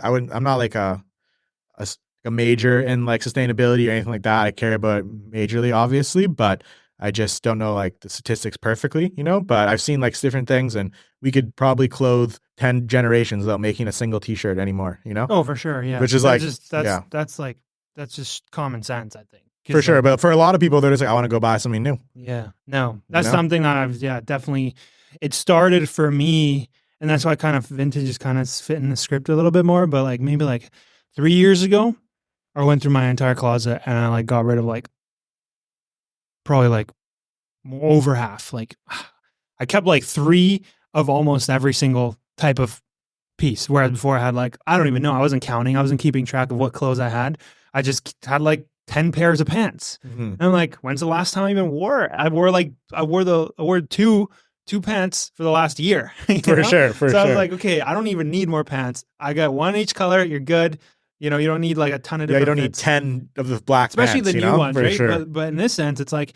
a major in like sustainability or anything like that. I care about it majorly, obviously, but I just don't know like the statistics perfectly, you know, but I've seen like different things, and we could probably clothe 10 generations without making a single t-shirt anymore, you know? Oh, for sure. Yeah. Which is that's just common sense, I think. For sure. But for a lot of people, they're just like, I want to go buy something new. Yeah. No, that's something that definitely, it started for me, and that's why kind of vintage is kind of fit in the script a little bit more, but like maybe like 3 years ago, I went through my entire closet and I like got rid of like probably like over half. Like I kept like 3 of almost every single type of piece. Whereas before I had like, I don't even know. I wasn't counting. I wasn't keeping track of what clothes I had. I just had like 10 pairs of pants. Mm-hmm. And I'm like, when's the last time I even wore it? I wore two pants for the last year. For sure. So I was like, okay, I don't even need more pants. I got one each color. You're good. You know, you don't need like a ton of different. Yeah, you don't fits. need 10 of the black especially pants, the new ones, right? Sure. But in this sense, it's like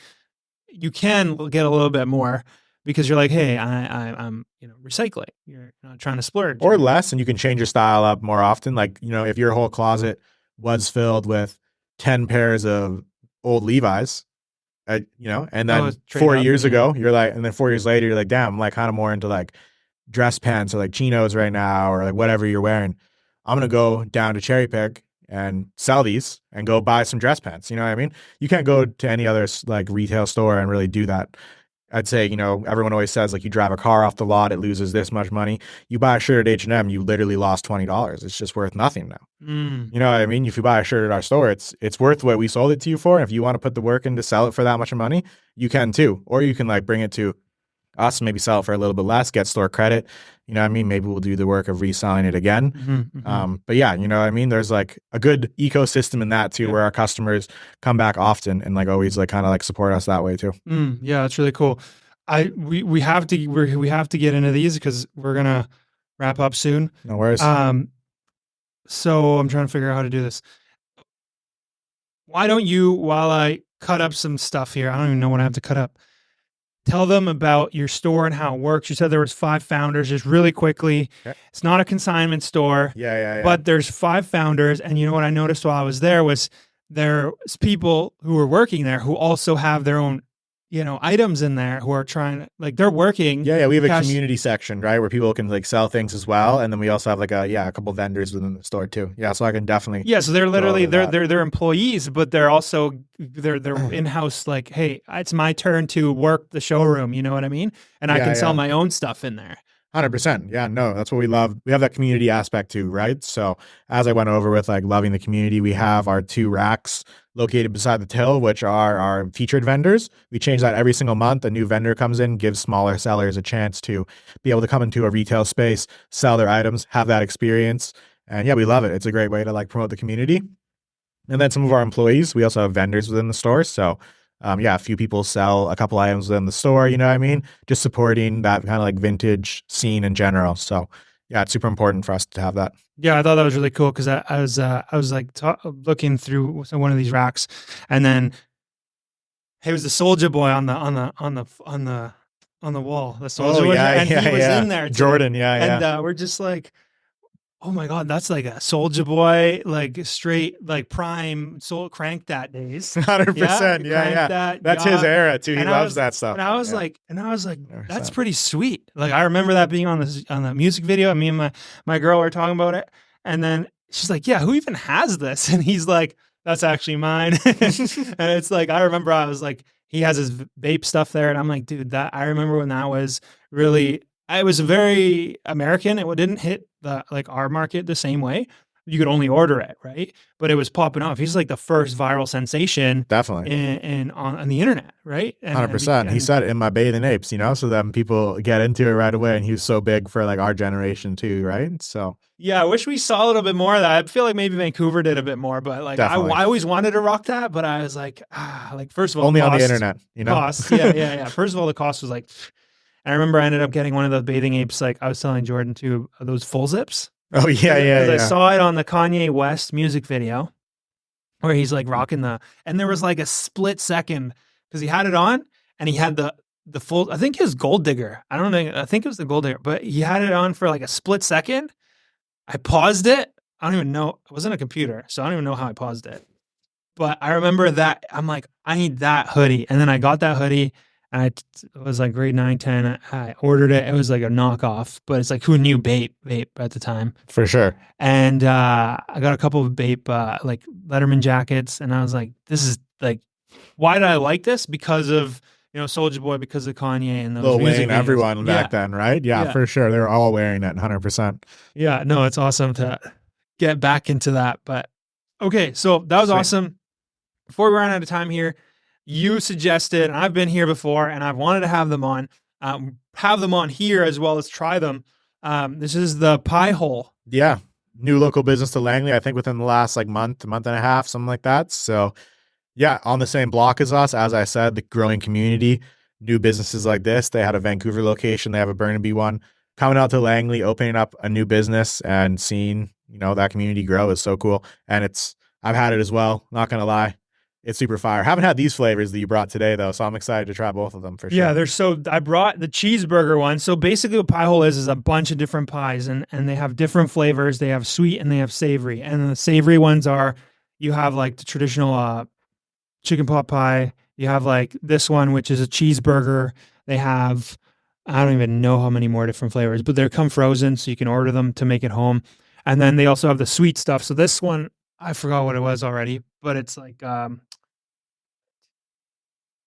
you can get a little bit more because you're like, hey, I'm recycling. You're not trying to splurge or less, and you can change your style up more often. Like, you know, if your whole closet was filled with 10 pairs of old Levi's, you know, and then 4 years ago, you're like, and then 4 years later, you're like, damn, I'm like kind of more into like dress pants or like chinos right now, or like whatever you're wearing. I'm going to go down to Cherry Pick and sell these and go buy some dress pants. You know what I mean? You can't go to any other like retail store and really do that. I'd say, you know, everyone always says like you drive a car off the lot, it loses this much money. You buy a shirt at H&M, you literally lost $20. It's just worth nothing now. You know what I mean? If you buy a shirt at our store, it's worth what we sold it to you for. And if you want to put the work in to sell it for that much money, you can too. Or you can like bring it to us, maybe sell it for a little bit less, get store credit. You know what I mean? Maybe we'll do the work of reselling it again. But yeah, you know what I mean? There's like a good ecosystem in that too, where our customers come back often and like always like kind of like support us that way too. Yeah, that's really cool. We have to get into these because we're gonna wrap up soon. No worries. So I'm trying to figure out how to do this. Why don't you, while I cut up some stuff here, I don't even know what I have to cut up. Tell them about your store and how it works. You said there was 5 founders, just really quickly. Okay. It's not a consignment store. Yeah. But there's 5 founders. And you know what I noticed while I was there was there's people who were working there who also have their own, you know, items in there who are trying to, like, they're working. Yeah. We have a community section, right, where people can like sell things as well. And then we also have like a couple vendors within the store too. Yeah. So I can definitely. Yeah. So they're literally, they're employees, but they're also, they're in-house, like, hey, it's my turn to work the showroom. You know what I mean? And I can sell my own stuff in there. 100%. Yeah, no, that's what we love. We have that community aspect too, right? So as I went over with like loving the community, we have our 2 racks located beside the till, which are our featured vendors. We change that every single month. A new vendor comes in, gives smaller sellers a chance to be able to come into a retail space, sell their items, have that experience. And yeah, we love it. It's a great way to like promote the community. And then some of our employees, we also have vendors within the store. So a few people sell a couple items within the store, you know what I mean? Just supporting that kind of like vintage scene in general. So yeah, it's super important for us to have that. Yeah, I thought that was really cool because I was like looking through one of these racks, and then it was the Soulja Boy on the wall. The Soulja Boy, and he was in there too. Jordan, and we're just like, oh my God, that's like a Soulja Boy, like straight, like prime soul crank that days. 100%. Yeah. That's his era too. He loves that stuff. And I was like, that's pretty sweet. Like I remember that being on the music video. Me and my girl were talking about it. And then she's like, yeah, who even has this? And he's like, that's actually mine. And it's like, I remember I was like, he has his vape stuff there. And I'm like, dude, I remember when that was really, it was very American. It didn't hit our market the same way. You could only order it, right? But it was popping off. He's like the first viral sensation, definitely, on the internet, right? 100%. He said it in my bathing apes, you know, so then people get into it right away. And he was so big for like our generation too, right? So yeah, I wish we saw a little bit more of that. I feel like maybe Vancouver did a bit more, but like I always wanted to rock that, but I was like, first of all, only on the internet, you know. Cost, yeah. First of all, the cost was like. I remember I ended up getting one of those bathing apes, like I was telling Jordan too, those full zips. Oh yeah. I saw it on the Kanye West music video where he's like rocking and there was like a split second because he had it on and he had the full, I think it was Gold Digger. I think it was the Gold Digger, but he had it on for like a split second. I paused it. I don't even know. It wasn't a computer, so I don't even know how I paused it. But I remember that I'm like, I need that hoodie. And then I got that hoodie. And it was like grade 9, 10. I ordered it. It was like a knockoff, but it's like who knew vape at the time? For sure. And I got a couple of vape like Letterman jackets, and I was like, this is like, why did I like this? Because of Soulja Boy, because of Kanye and those Lil music Wayne, everyone back then, right? Yeah, for sure. They were all wearing it, 100%. Yeah, no, it's awesome to get back into that. But okay, so that was awesome. Before we run out of time here. You suggested, and I've been here before, and I've wanted to have them on here as well as try them. This is the Pie Hole. Yeah, new local business to Langley. I think within the last like month and a half, something like that. So, yeah, on the same block as us. As I said, the growing community, new businesses like this. They had a Vancouver location. They have a Burnaby one. Coming out to Langley, opening up a new business, and seeing that community grow is so cool. And I've had it as well. Not gonna lie. It's super fire. Haven't had these flavors that you brought today though, so I'm excited to try both of them for sure. Yeah, I brought the cheeseburger one. So basically what Pie Hole is a bunch of different pies and they have different flavors. They have sweet and they have savory. And the savory ones are, you have like the traditional chicken pot pie. You have like this one, which is a cheeseburger. They have, I don't even know how many more different flavors, but they come frozen so you can order them to make it home. And then they also have the sweet stuff. So this one I forgot what it was already, but it's like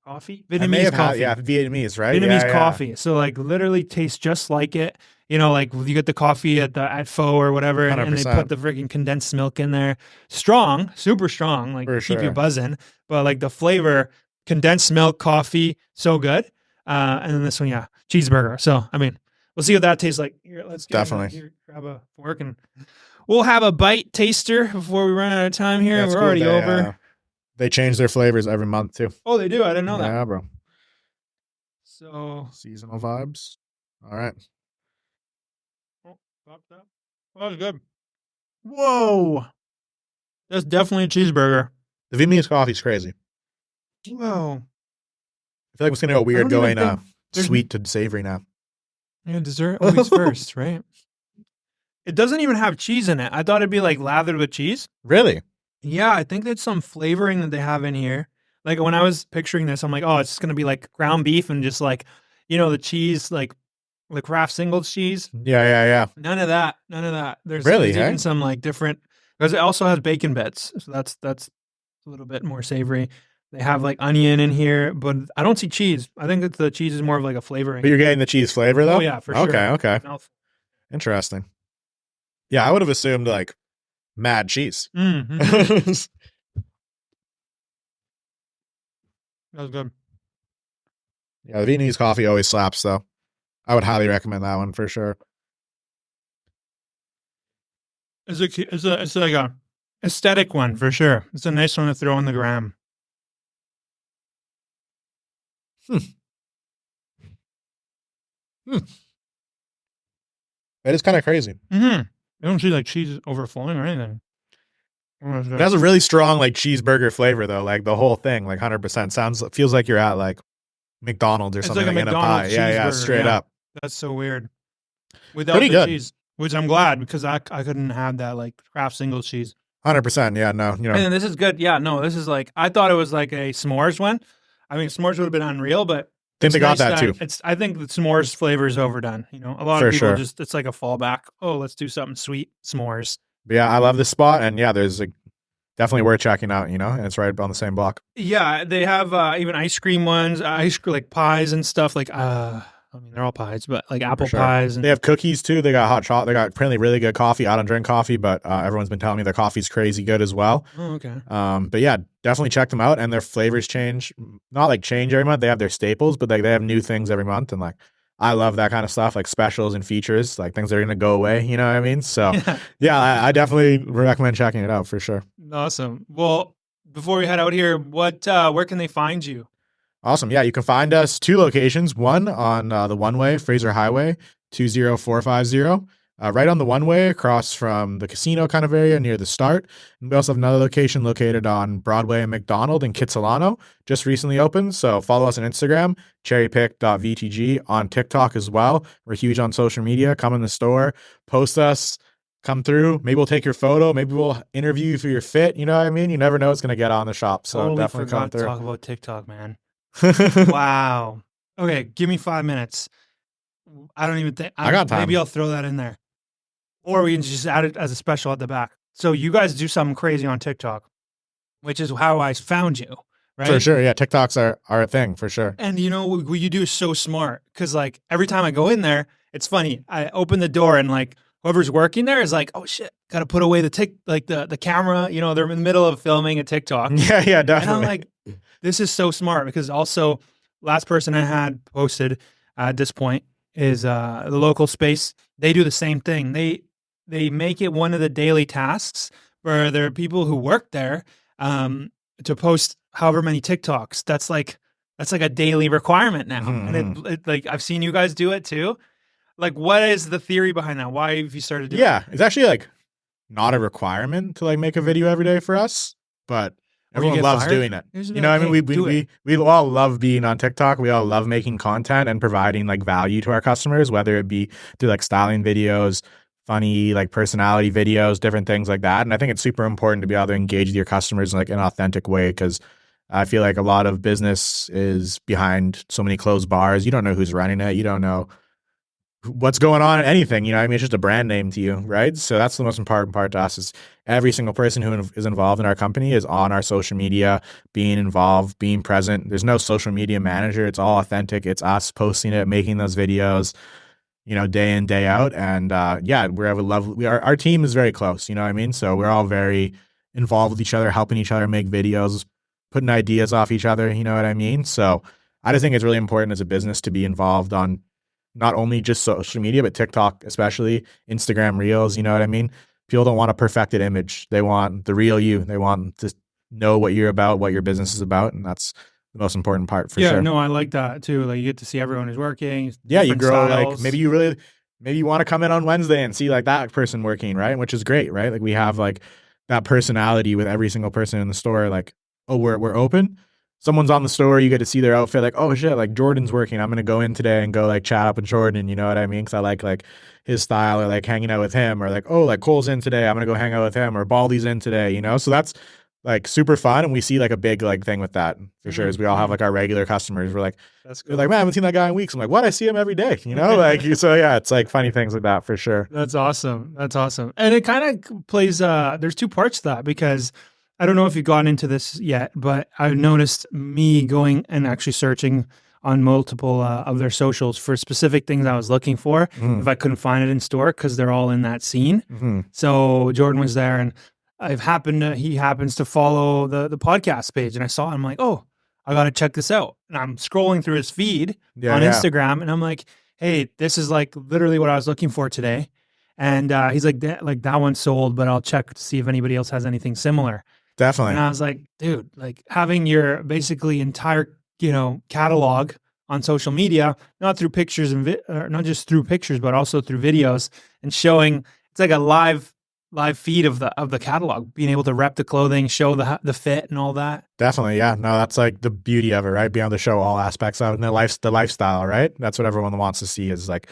coffee, I may Vietnamese have had, coffee. yeah, Vietnamese, right? Vietnamese Yeah, coffee. So like literally tastes just like it. You know, like you get the coffee at fore or whatever, yeah. and they put 100%. the freaking condensed milk in there. Strong, super strong, like For keep you sure. buzzing. But like the flavor, condensed milk coffee, so good. And then this one, yeah, cheeseburger. So I mean, we'll see what that tastes like. Here, let's get Definitely. here, grab a fork and we'll have a bite taster before we run out of time here. Yeah, it's We're cool. already over. They change their flavors every month too. Oh, they do. I didn't know that. Yeah, bro. So Seasonal vibes. All right. oh, popped up. Oh, that's good. Whoa. That's definitely a cheeseburger. The Vietnamese coffee is crazy. Whoa. I feel like it's gonna go weird don't even going think there's- sweet to savory now. Yeah, dessert always first, right? It doesn't even have cheese in it. I thought it'd be like lathered with cheese. Really? Yeah, I think there's some flavoring that they have in here. Like when I was picturing this, I'm like, oh, it's gonna be like ground beef and just like, you know, the cheese, like the Kraft singles cheese. Yeah. None of that. None of that. There's Really, even hey? some like different because it also has bacon bits. So that's a little bit more savory. They have like onion in here, but I don't see cheese. I think that the cheese is more of like a flavoring. But you're getting the cheese flavor though? Oh yeah, for sure. Okay. Mouth- Interesting. Yeah, I would have assumed like mad cheese. Mhm. That was good. Yeah, the Vietnamese coffee always slaps though. I would highly recommend that one for sure. It's like a aesthetic one for sure. It's a nice one to throw on the gram. It is kind of crazy. Mm-hmm. I don't see like cheese overflowing or anything. Oh, It has a really strong like cheeseburger flavor though, like the whole thing, like 100%. Feels like you're at like McDonald's or It's something like a in a pie. McDonald's Yeah, cheeseburger, straight yeah. up. That's so weird. Without Pretty the good. cheese, which I'm glad because I couldn't have that like Kraft single cheese. 100%. Yeah, no, And then this is good. Yeah, no, this is like I thought it was like a s'mores one. I mean, s'mores would have been unreal, but think they got nice that too. I think the s'mores flavor is overdone. You know, a lot For of people sure. just it's like a fallback. Oh, let's do something sweet, s'mores. But yeah, I love this spot, and yeah, there's like definitely worth checking out. You know, and it's right on the same block. Yeah, they have even ice cream ones, ice cream like pies and stuff. Like I mean, they're all pies, but like apple sure. pies. And They have cookies too. They got hot chocolate. They got apparently really good coffee. I don't drink coffee, but everyone's been telling me their coffee's crazy good as well. oh, okay. But yeah, definitely check them out. And their flavors change, not like change every month. They have their staples, but like they have new things every month. And like I love that kind of stuff, like specials and features, like things that are gonna go away. You know what I mean? So yeah, I definitely recommend checking it out for sure. Awesome. Well, before we head out here, where can they find you? Awesome. Yeah, you can find us 2 locations. One on the one-way Fraser Highway, 20450. Right on the one-way across from the casino kind of area near the start. And we also have another location located on Broadway and McDonald in 𝐏𝐡𝐨𝐧𝐞, just recently opened. So follow us on Instagram, cherrypick.vtg, on TikTok as well. We're huge on social media. Come in the store, post us, come through. Maybe we'll take your photo. Maybe we'll interview you for your fit. You know what I mean? You never know what's going to get on the shop. So Totally definitely come forgot to through. talk about TikTok, man. Wow. Okay, give me 5 minutes. I don't even think I got time. Maybe I'll throw that in there, or we can just add it as a special at the back. So you guys do something crazy on TikTok, which is how I found you, right? For sure. Yeah, TikToks are a thing for sure. And you know what you do is so smart because like every time I go in there, it's funny. I open the door and like whoever's working there is like, oh shit, got to put away the camera. You know, they're in the middle of filming a TikTok. Yeah, definitely. And I'm like, this is so smart because also last person I had posted at this point is the local space. They do the same thing. They make it one of the daily tasks for their people who work there to post however many TikToks. That's like a daily requirement now. Mm-hmm. And it like I've seen you guys do it too. Like, what is the theory behind that? Why have you started doing Yeah, it's actually like not a requirement to like make a video every day for us, but Or you everyone get loves fired? doing it. Here's the You know what I thing, mean? hey, do it. We all love being on TikTok. We all love making content and providing like value to our customers, whether it be through like styling videos, funny like personality videos, different things like that. And I think it's super important to be able to engage with your customers in like an authentic way because I feel like a lot of business is behind so many closed bars. You don't know who's running it. You don't know what's going on in anything, you know what I mean? It's just a brand name to you, right? So that's the most important part to us is every single person who is involved in our company is on our social media, being involved, being present. There's no social media manager. It's all authentic. It's us posting it, making those videos, you know, day in, day out. And yeah, our team is very close, you know what I mean? So we're all very involved with each other, helping each other make videos, putting ideas off each other, you know what I mean? So I just think it's really important as a business to be involved on not only just social media, but TikTok, especially Instagram Reels. You know what I mean? People don't want a perfected image. They want the real you. They want to know what you're about, what your business is about. And that's the most important part for Yeah, sure. no, I like that too. Like you get to see everyone who's working. Yeah, you different grow like styles. maybe you want to come in on Wednesday and see like that person working, right? Which is great, right? Like we have like that personality with every single person in the store. Like, oh, we're open. Someone's on the store, you get to see their outfit. Like, oh shit, like Jordan's working. I'm gonna go in today and go like chat up with Jordan. You know what I mean? Because I like his style, or like hanging out with him, or like, oh, like Cole's in today. I'm gonna go hang out with him, or Baldy's in today. You know, so that's like super fun, and we see like a big like thing with that for sure. Is we all have like our regular customers. We're like, That's they're like, man, I haven't seen that guy in weeks. I'm like, what? I see him every day. You know, like so yeah, it's like funny things like that for sure. That's awesome. That's awesome. And it kind of plays, there's two parts to that because I don't know if you've gotten into this yet, but I've noticed me going and actually searching on multiple of their socials for specific things I was looking for if I couldn't find it in store because they're all in that scene. So Jordan was there and he happens to follow the podcast page and I saw it. I'm like, oh, I got to check this out. And I'm scrolling through his feed on Instagram and I'm like, hey, this is like literally what I was looking for today. And he's like, that one's sold, but I'll check to see if anybody else has anything similar. Definitely. And I was like, dude, like having your basically entire, catalog on social media, not through pictures and not just through pictures, but also through videos and showing it's like a live feed of the catalog, being able to rep the clothing, show the fit and all that. Definitely. Yeah. No, that's like the beauty of it, right? Being able to show all aspects of it and the lifestyle, right? That's what everyone wants to see is like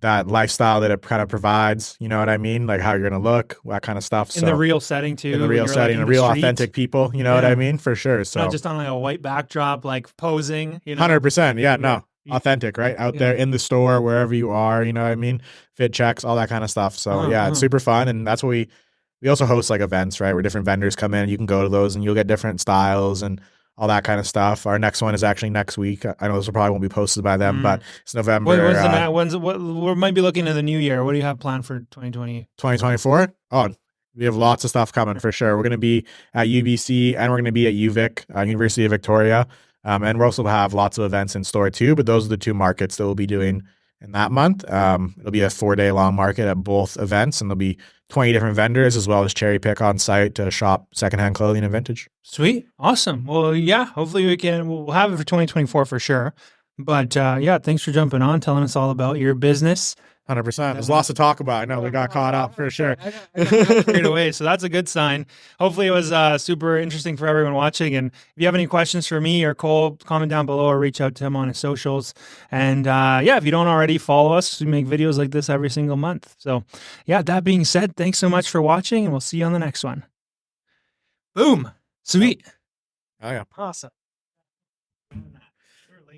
that lifestyle that it kind of provides, you know what I mean? Like how you're going to look, that kind of stuff. In the real setting too. In the real setting, the real authentic people, you know what I mean? For sure. So not just on like a white backdrop, like posing, 100%. Yeah. No, authentic, right? Out there in the store, wherever you are, you know what I mean? Fit checks, all that kind of stuff. So yeah, it's super fun. And that's what we also host like events, right? Where different vendors come in, you can go to those and you'll get different styles and all that kind of stuff. Our next one is actually next week. I know this probably won't be posted by them, but it's November. We might be looking at the new year. What do you have planned for 2020? 2024? Oh, we have lots of stuff coming for sure. We're going to be at UBC and we're going to be at UVic, University of Victoria. And we'll also have lots of events in store too, but those are the two markets that we'll be doing in that month. It'll be a 4-day long market at both events, and there'll be 20 different vendors as well as cherry pick on site to shop secondhand clothing and vintage. Sweet. Awesome. Well, yeah, hopefully we'll have it for 2024 for sure. But yeah, thanks for jumping on, telling us all about your business. 100%. There's lots to talk about. I know we got caught up for sure. I got carried away, so that's a good sign. Hopefully it was super interesting for everyone watching. And if you have any questions for me or Cole, comment down below or reach out to him on his socials. And yeah, if you don't already follow us, we make videos like this every single month. So yeah, that being said, thanks so much for watching and we'll see you on the next one. Boom. Sweet. Oh yeah. Awesome.